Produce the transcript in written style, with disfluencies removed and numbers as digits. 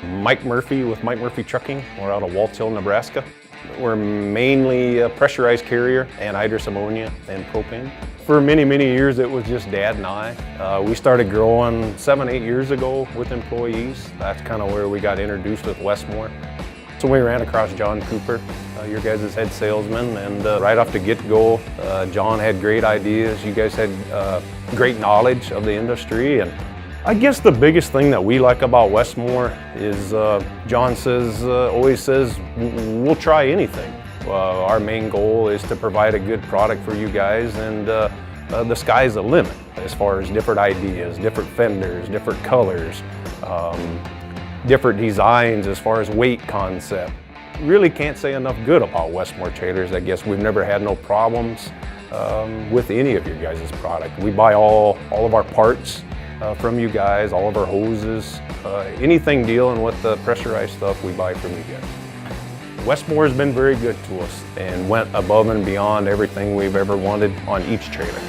Mike Murphy with Mike Murphy Trucking. We're out of Waltz Hill, Nebraska. We're mainly a pressurized carrier, anhydrous ammonia and propane. For many, many years it was just Dad and I. We started growing 7, 8 years ago with employees. That's kind of where we got introduced with Westmor. So we ran across John Cooper, your guys' head salesman, and right off the get-go, John had great ideas. You guys had great knowledge of the industry. And I guess the biggest thing that we like about Westmor is John always says, we'll try anything. Our main goal is to provide a good product for you guys, and the sky's the limit as far as different ideas, different fenders, different colors, different designs as far as weight concept. Really can't say enough good about Westmor trailers. I guess we've never had no problems with any of your guys' product. We buy all of our parts from you guys, all of our hoses, anything dealing with the pressurized stuff we buy from you guys. Westmor has been very good to us and went above and beyond everything we've ever wanted on each trailer.